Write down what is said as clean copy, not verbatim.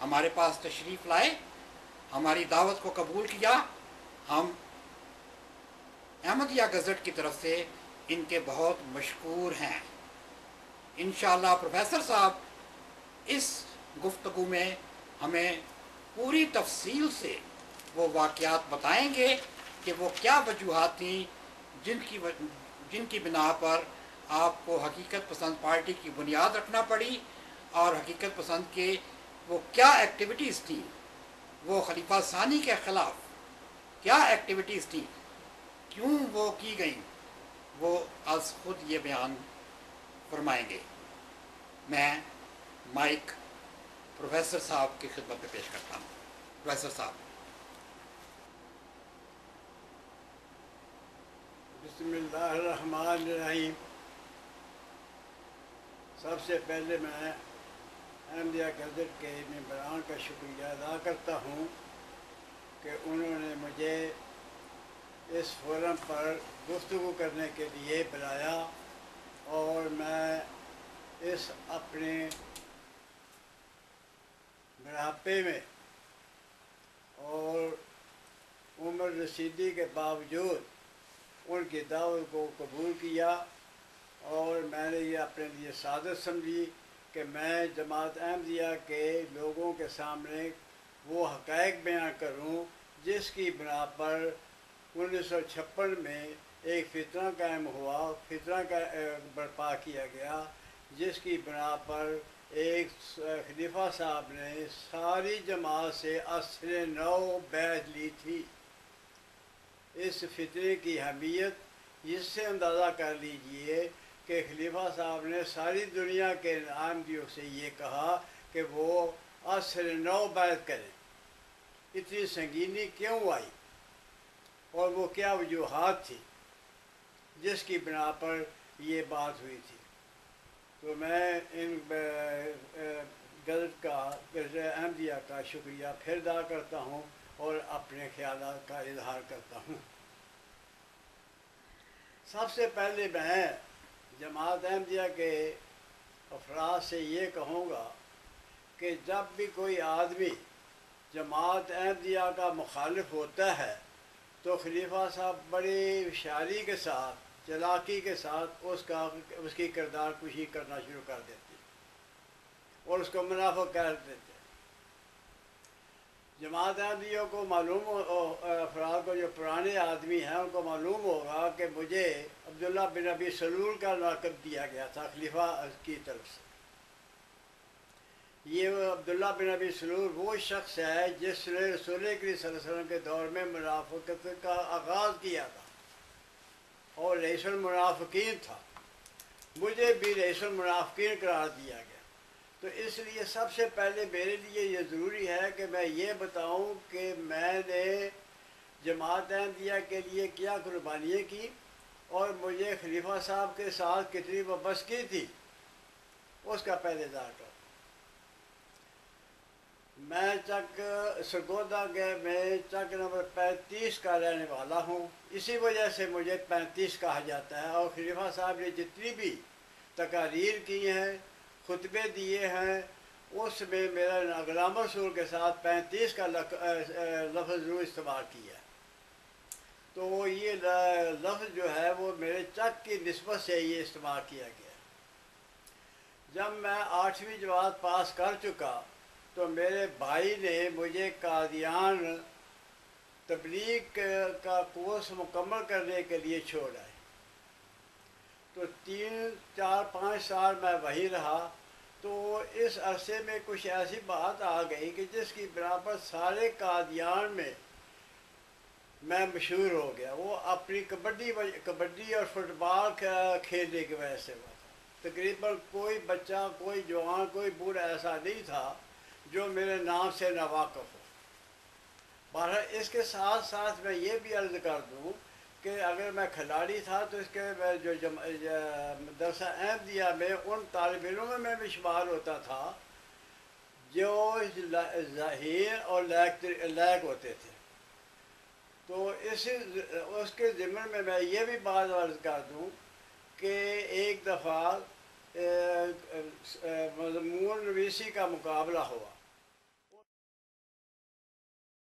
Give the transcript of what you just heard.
ہمارے پاس تشریف لائے، ہماری دعوت کو قبول کیا. ہم احمدیہ گزٹ کی طرف سے ان کے بہت مشکور ہیں. انشاءاللہ پروفیسر صاحب اس گفتگو میں ہمیں پوری تفصیل سے وہ واقعات بتائیں گے کہ وہ کیا وجوہات تھیں جن کی بنا پر آپ کو حقیقت پسند پارٹی کی بنیاد رکھنا پڑی، اور حقیقت پسند کے وہ کیا ایکٹیویٹیز تھیں، وہ خلیفہ ثانی کے خلاف کیا ایکٹیویٹیز تھیں، کیوں وہ کی گئیں، وہ از خود یہ بیان فرمائیں گے. میں مائک پروفیسر صاحب کی خدمت میں پیش کرتا ہوں. پروفیسر صاحب. بسم اللہ الرحمن الرحیم. سب سے پہلے میں احمدیہ گزٹ کے ممبران کا شکریہ ادا کرتا ہوں کہ انہوں نے مجھے اس فورم پر گفتگو کرنے کے لیے بلایا، اور میں اس اپنے بڑھاپے میں اور عمر رسیدگی کے باوجود ان کی دعوت کو قبول کیا، اور میں نے یہ اپنے لیے سعادت سمجھی کہ میں جماعت احمدیہ کے لوگوں کے سامنے وہ حقائق بیان کروں جس کی بنا پر 1956 میں ایک فتنہ قائم ہوا، فتنہ کا برپا کیا گیا، جس کی بنا پر ایک خلیفہ صاحب نے ساری جماعت سے اثر نو بیعت لی تھی. اس فتنے کی اہمیت اس سے اندازہ کر لیجئے کہ خلیفہ صاحب نے ساری دنیا کے احمدیوں سے یہ کہا کہ وہ اثر نو بیعت کریں. اتنی سنگینی کیوں آئی اور وہ کیا وجوہات تھی جس کی بنا پر یہ بات ہوئی تھی؟ تو میں ان گزٹ کا احمدیہ کا شکریہ پھر ادا کرتا ہوں اور اپنے خیالات کا اظہار کرتا ہوں. سب سے پہلے میں جماعت احمدیہ کے افراد سے یہ کہوں گا کہ جب بھی کوئی آدمی جماعت احمدیہ کا مخالف ہوتا ہے تو خلیفہ صاحب بڑی ہوشیاری کے ساتھ، چلاکی کے ساتھ اس کی کردار کشی کرنا شروع کر دیتے اور اس کو منافق کہہ دیتے. جماعت احمدیہ کو معلوم افراد کو جو پرانے آدمی ہیں ان کو معلوم ہوگا کہ مجھے عبداللہ بن ابی سلول کا لقب دیا گیا تھا خلیفہ کی طرف سے. یہ عبداللہ بن ابی سلول وہ شخص ہے جس نے رسول کریم صلی اللہ علیہ وسلم کے دور میں منافقت کا آغاز کیا تھا اور رئیس المنافقین تھا. مجھے بھی رئیس المنافقین قرار دیا گیا. تو اس لیے سب سے پہلے میرے لیے یہ ضروری ہے کہ میں یہ بتاؤں کہ میں نے جماعت احمدیہ کے لیے کیا قربانیاں کی اور مجھے خلیفہ صاحب کے ساتھ کتنی وابستگی تھی، اس کا پہلے اظہار کروں. میں چک سرگودا میں چک نمبر 35 کا رہنے والا ہوں. اسی وجہ سے مجھے 35 کہا جاتا ہے، اور خلیفہ صاحب نے جتنی بھی تقاریر کی ہیں، خطبے دیے ہیں، اس میں میرا غلام رسول کے ساتھ 35 کا لفظ ضرور استعمال کیا ہے. تو یہ لفظ جو ہے وہ میرے چک کی نسبت سے یہ استعمال کیا گیا. جب میں 8ویں جماعت پاس کر چکا تو میرے بھائی نے مجھے قادیان تبلیغ کا کورس مکمل کرنے کے لیے چھوڑا ہے. تو 3 4 5 سال میں وہیں رہا. تو اس عرصے میں کچھ ایسی بات آ گئی کہ جس کی بنا پر سارے قادیان میں مشہور ہو گیا. وہ اپنی کبڈی اور فٹ بال کھیلنے کی وجہ سے ہوا تھا. تقریباً کوئی بچہ، کوئی جوان، کوئی بوڑھا ایسا نہیں تھا جو میرے نام سے ناواقف ہو. بہرحال اس کے ساتھ ساتھ میں یہ بھی عرض کر دوں کہ اگر میں کھلاڑی تھا تو اس کے جو مدرسہ احمدیہ میں ان طالب علموں میں بھی شمار ہوتا تھا جو ظہیر اور لائق ہوتے تھے. تو اس کے ضمن میں یہ بھی بات عرض کر دوں کہ ایک دفعہ مضمون نویسی کا مقابلہ ہوا